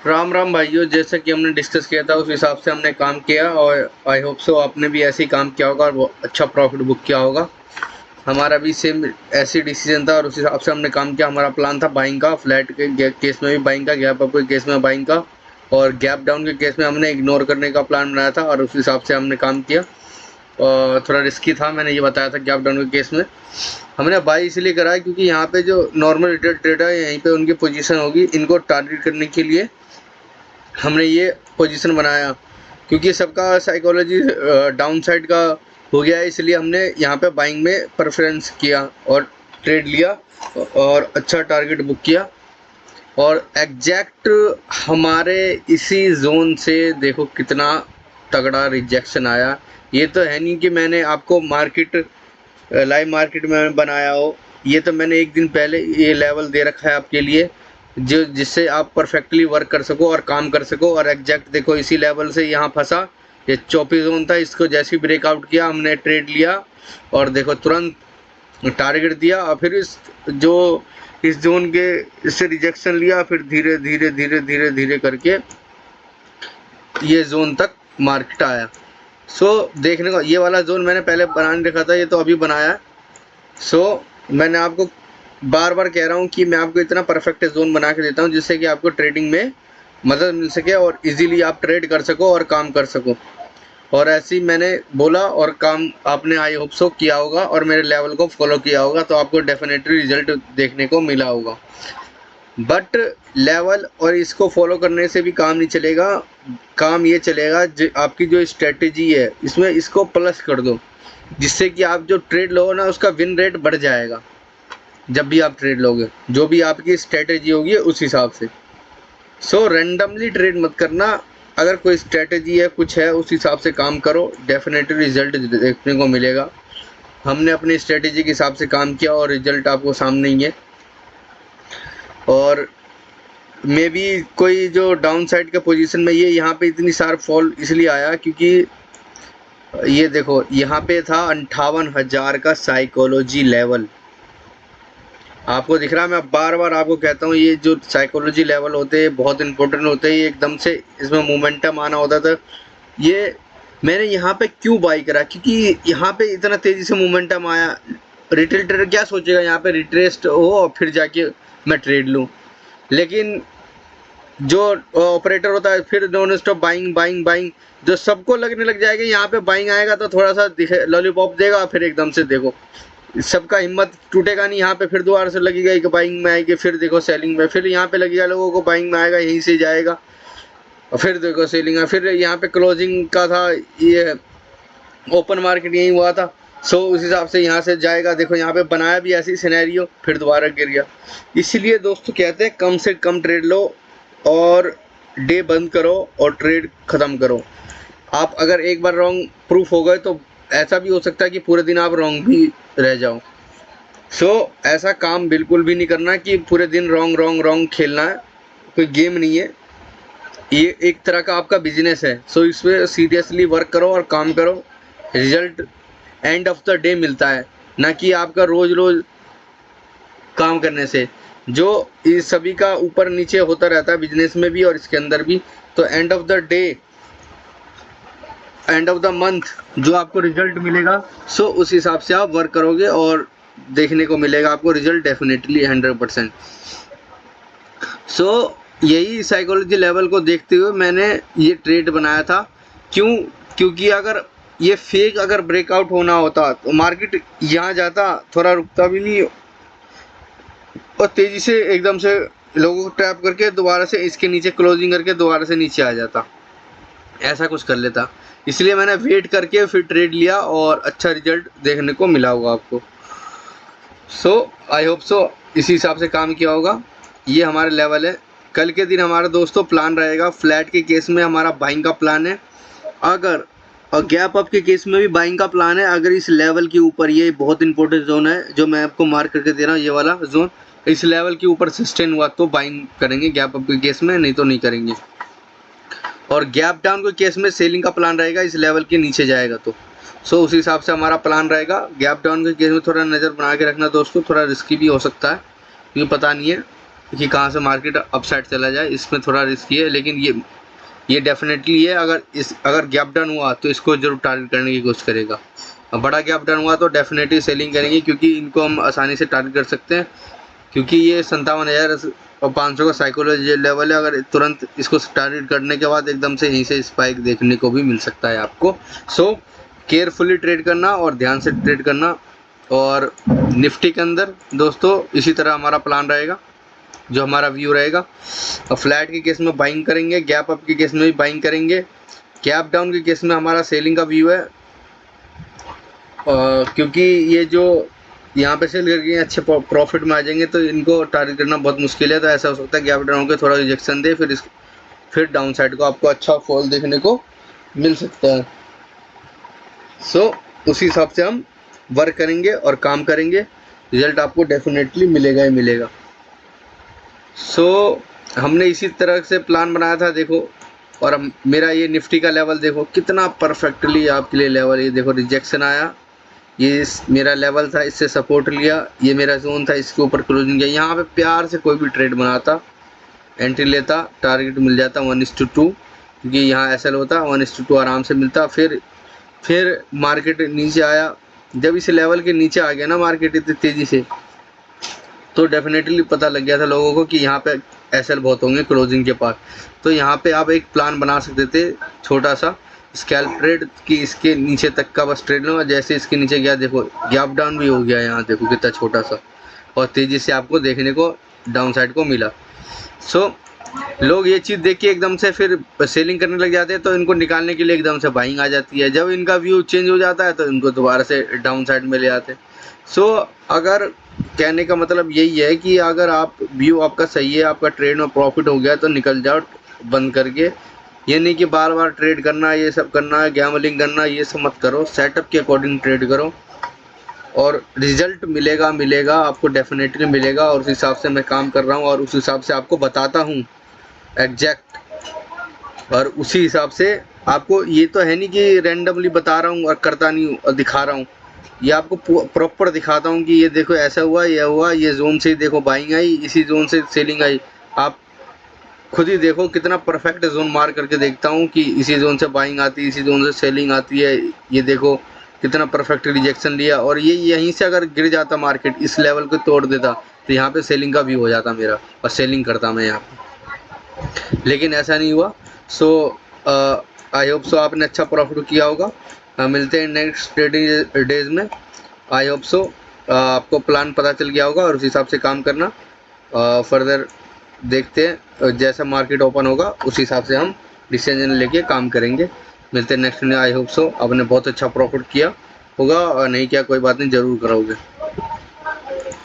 राम राम भाइयों, जैसा कि हमने डिस्कस किया था उस हिसाब से हमने काम किया और आई होप सो आपने भी ऐसे ही काम किया होगा और वो अच्छा प्रॉफिट बुक किया होगा। हमारा भी सेम ऐसी डिसीजन था और उस हिसाब से हमने काम किया। हमारा प्लान था बाइंग का, फ्लैट के केस में भी बाइंग का, गैप अप के केस में बाइंग का और गैप डाउन के केस में हमने इग्नोर करने का प्लान बनाया था और उस हिसाब से हमने काम किया। और थोड़ा रिस्की था, मैंने ये बताया था। गैप डाउन के केस में हमने बाई इसलिए करा है क्योंकि यहाँ पे जो नॉर्मल रिटेल ट्रेडर है यहीं पे उनकी पोजीशन होगी, इनको टारगेट करने के लिए हमने ये पोजीशन बनाया। क्योंकि सबका साइकोलॉजी डाउन साइड का हो गया है, इसलिए हमने यहाँ पे बाइंग में प्रेफरेंस किया और ट्रेड लिया और अच्छा टारगेट बुक किया। और एग्जैक्ट हमारे इसी जोन से देखो कितना तगड़ा रिजेक्शन आया। ये तो है नहीं कि मैंने आपको मार्केट लाइव मार्केट में बनाया हो, ये तो मैंने एक दिन पहले ये लेवल दे रखा है आपके लिए, जो जिससे आप परफेक्टली वर्क कर सको और काम कर सको। और एग्जैक्ट देखो इसी लेवल से यहाँ फंसा, ये चौपी जोन था, इसको जैसे ही ब्रेकआउट किया हमने ट्रेड लिया और देखो तुरंत टारगेट दिया और फिर इस जोन के इससे रिजेक्शन लिया, फिर धीरे धीरे धीरे धीरे धीरे करके ये जोन तक मार्केट आया। देखने को ये वाला जोन मैंने पहले बना नहीं रखा था, ये तो अभी बनाया है। मैंने आपको बार बार कह रहा हूँ कि मैं आपको इतना परफेक्ट जोन बना के देता हूँ जिससे कि आपको ट्रेडिंग में मदद मिल सके और इजीली आप ट्रेड कर सको और काम कर सको। और ऐसे ही मैंने बोला और काम आपने आई होप सो किया होगा और मेरे लेवल को फॉलो किया होगा, तो आपको डेफिनेटली रिजल्ट देखने को मिला होगा। बट लेवल और इसको फॉलो करने से भी काम नहीं चलेगा। काम ये चलेगा आपकी जो स्ट्रेटेजी है इसमें इसको प्लस कर दो, जिससे कि आप जो ट्रेड लो ना उसका विन रेट बढ़ जाएगा। जब भी आप ट्रेड लोगे, जो भी आपकी स्ट्रेटेजी होगी उस हिसाब से। रैंडमली ट्रेड मत करना। अगर कोई स्ट्रेटेजी है, कुछ है, उस हिसाब से काम करो, डेफिनेटली रिजल्ट देखने को मिलेगा। हमने अपनी स्ट्रेटेजी के हिसाब से काम किया और रिजल्ट आपको सामने ही है। और मे बी कोई जो डाउन साइड का पोजीशन में ये यहाँ पे इतनी शार्प फॉल इसलिए आया क्योंकि ये देखो यहाँ पे था 58,000 का साइकोलॉजी लेवल। आपको दिख रहा है, मैं बार बार आपको कहता हूँ ये जो साइकोलॉजी लेवल होते हैं बहुत इंपॉर्टेंट होते हैं। ये एकदम से इसमें मोमेंटम आना होता था। ये मैंने यहाँ पे क्यों बाई करा, क्योंकि यहाँ पे इतना तेजी से मोमेंटम आया। रिटेल ट्रेडर क्या सोचेगा, यहाँ पे रिट्रेस्ट हो और फिर जाके मैं ट्रेड लूँ। लेकिन जो ऑपरेटर होता है फिर non stop buying buying buying, जो सबको लगने लग जाएगा यहाँ पे बाइंग आएगा तो थोड़ा सा दिखे लॉलीपॉप देगा, फिर एकदम से देखो सबका हिम्मत टूटेगा नहीं। यहाँ पे फिर दोबारा से लगेगा एक बाइंग में आएगी, फिर देखो सेलिंग में, फिर यहाँ पे लगेगा लोगों को बाइंग में आएगा, यहीं से जाएगा और फिर देखो सेलिंग है। फिर यहाँ पे क्लोजिंग का था, ये ओपन मार्केट यहीं हुआ था। उस हिसाब से यहाँ से जाएगा, देखो यहाँ पे बनाया भी ऐसी सिनेरियो, फिर दोबारा गिर गया। इसीलिए दोस्तों कहते हैं कम से कम ट्रेड लो और डे बंद करो और ट्रेड ख़त्म करो। आप अगर एक बार रॉन्ग प्रूफ हो गए तो ऐसा भी हो सकता है कि पूरे दिन आप रॉन्ग भी रह जाओ। ऐसा काम बिल्कुल भी नहीं करना कि पूरे दिन रॉन्ग रॉन्ग रॉन्ग खेलना है। कोई गेम नहीं है, ये एक तरह का आपका बिजनेस है। इसमें सीरियसली वर्क करो और काम करो। Result end of the day मिलता है, ना कि आपका रोज रोज काम करने से। जो इस सभी का ऊपर नीचे होता रहता है बिजनेस में भी और इसके अंदर भी। तो end of the day, end of the month जो आपको रिजल्ट मिलेगा, उस हिसाब से आप वर्क करोगे और देखने को मिलेगा आपको रिजल्ट डेफिनेटली 100%। यही साइकोलॉजी लेवल को देखते हुए मैंने ये ट्रेड बनाया था। क्योंकि अगर ये फेक अगर ब्रेकआउट होना होता तो मार्केट यहाँ जाता, थोड़ा रुकता भी नहीं और तेजी से एकदम से लोगों को ट्रैप करके दोबारा से इसके नीचे क्लोजिंग करके दोबारा से नीचे आ जाता, ऐसा कुछ कर लेता। इसलिए मैंने वेट करके फिर ट्रेड लिया और अच्छा रिजल्ट देखने को मिला होगा आपको। आई होप इसी हिसाब से काम किया होगा। ये हमारे लेवल है। कल के दिन हमारा दोस्तों प्लान रहेगा, फ्लैट के केस में हमारा बाइंग का प्लान है, अगर और गैप अप के केस में भी बाइंग का प्लान है। अगर इस लेवल के ऊपर, ये बहुत इंपॉर्टेंट जोन है जो मैं आपको मार्क करके दे रहा हूँ, ये वाला जोन इस लेवल के ऊपर सस्टेन हुआ तो बाइंग करेंगे गैप अप के केस में, नहीं तो नहीं करेंगे। और गैप डाउन के केस में सेलिंग का प्लान रहेगा, इस लेवल के नीचे जाएगा तो। उस हिसाब से हमारा प्लान रहेगा। गैप डाउन के केस में थोड़ा नज़र बना के रखना दोस्तों, थोड़ा रिस्की भी हो सकता है क्योंकि पता नहीं है, कि कहाँ से मार्केट अपसाइड चला जाए, इसमें थोड़ा रिस्की है, लेकिन ये डेफिनेटली है। अगर गैप डाउन हुआ तो इसको जरूर टारगेट करने की कोशिश करेगा। अब बड़ा गैप डाउन हुआ तो डेफिनेटली सेलिंग करेंगे, क्योंकि इनको हम आसानी से टारगेट कर सकते हैं, क्योंकि ये 57,500 का साइकोलॉजी लेवल है। अगर तुरंत इसको टारगेट करने के बाद एकदम से यहीं से स्पाइक देखने को भी मिल सकता है आपको। सो केयरफुली ट्रेड करना और ध्यान से ट्रेड करना। और निफ्टी के अंदर दोस्तों इसी तरह हमारा प्लान रहेगा, जो हमारा व्यू रहेगा। और फ्लैट के केस में बाइंग करेंगे, गैप अप के केस में भी बाइंग करेंगे, गैप डाउन के केस में हमारा सेलिंग का व्यू है। क्योंकि ये जो यहाँ पे सेल करके अच्छे प्रॉफिट में आ जाएंगे तो इनको टारगेट करना बहुत मुश्किल है। तो ऐसा हो सकता है गैप डाउन होकर थोड़ा रिजेक्शन दे, फिर डाउन साइड को आपको अच्छा फॉल देखने को मिल सकता है। सो उस हिसाब से हम वर्क करेंगे और काम करेंगे, रिजल्ट आपको डेफिनेटली मिलेगा ही मिलेगा। सो हमने इसी तरह से प्लान बनाया था देखो। और मेरा ये निफ्टी का लेवल देखो कितना परफेक्टली आपके लिए लेवल, ये देखो रिजेक्शन आया, ये मेरा लेवल था, इससे सपोर्ट लिया, ये मेरा जोन था, इसके ऊपर क्लोजिंग किया। यहाँ पे प्यार से कोई भी ट्रेड बनाता, एंट्री लेता, टारगेट मिल जाता 1:2, क्योंकि यहाँ एसएल होता 1:2 आराम से मिलता। फिर मार्केट नीचे आया, जब इस लेवल के नीचे आ गया ना मार्केट इतनी तेज़ी से, तो डेफिनेटली पता लग गया था लोगों को कि यहाँ पे एसएल बहुत होंगे क्लोजिंग के पास। तो यहाँ पे आप एक प्लान बना सकते थे छोटा सा स्कैल्प ट्रेड, कि इसके नीचे तक का बस ट्रेड लो। जैसे इसके नीचे गया देखो गैप डाउन भी हो गया, यहाँ देखो कितना छोटा सा, और तेज़ी से आपको देखने को डाउन साइड को मिला। सो लोग ये चीज़ देख के एकदम से फिर सेलिंग करने लग जाते हैं, तो इनको निकालने के लिए एकदम से बाइंग आ जाती है। जब इनका व्यू चेंज हो जाता है तो इनको दोबारा से डाउन साइड में ले आते हैं। सो अगर कहने का मतलब यही है कि अगर आप व्यू आपका सही है, आपका ट्रेड में प्रॉफिट हो गया तो निकल जाओ बंद करके। ये नहीं कि बार बार ट्रेड करना, ये सब करना, गैम्बलिंग करना, ये सब मत करो। सेटअप के अकॉर्डिंग ट्रेड करो और रिजल्ट मिलेगा आपको, डेफिनेटली मिलेगा। और उस हिसाब से मैं काम कर रहा हूँ और उस हिसाब से आपको बताता हूँ एग्जैक्ट। और उसी हिसाब से आपको, ये तो है नहीं कि रैंडमली बता रहा हूँ और करता नहीं हूँ और दिखा रहा हूँ, ये आपको प्रॉपर दिखाता हूँ कि ये देखो ऐसा हुआ, ये हुआ, ये जोन से देखो बाइंग आई, इसी जोन से सेलिंग आई। आप खुद ही देखो कितना परफेक्ट जोन मार करके देखता हूँ कि इसी जोन से बाइंग आती है, इसी जोन से सेलिंग आती है। ये देखो कितना परफेक्ट रिजेक्शन लिया, और ये यहीं से अगर गिर जाता मार्केट, इस लेवल को तोड़ देता, तो यहाँ पे सेलिंग का भी हो जाता मेरा और सेलिंग करता मैं यहाँ पे, लेकिन ऐसा नहीं हुआ। सो आई होप सो आपने अच्छा प्रॉफिट किया होगा। मिलते हैं नेक्स्ट ट्रेडिंग डेज में। आई होप सो आपको प्लान पता चल गया होगा और उस हिसाब से काम करना। फर्दर देखते हैं, जैसा मार्केट ओपन होगा उस हिसाब से हम डिसीजन लेके काम करेंगे। मिलते हैं नेक्स्ट में। आई होप सो आपने बहुत अच्छा प्रॉफिट किया होगा, और नहीं किया कोई बात नहीं, ज़रूर करोगे।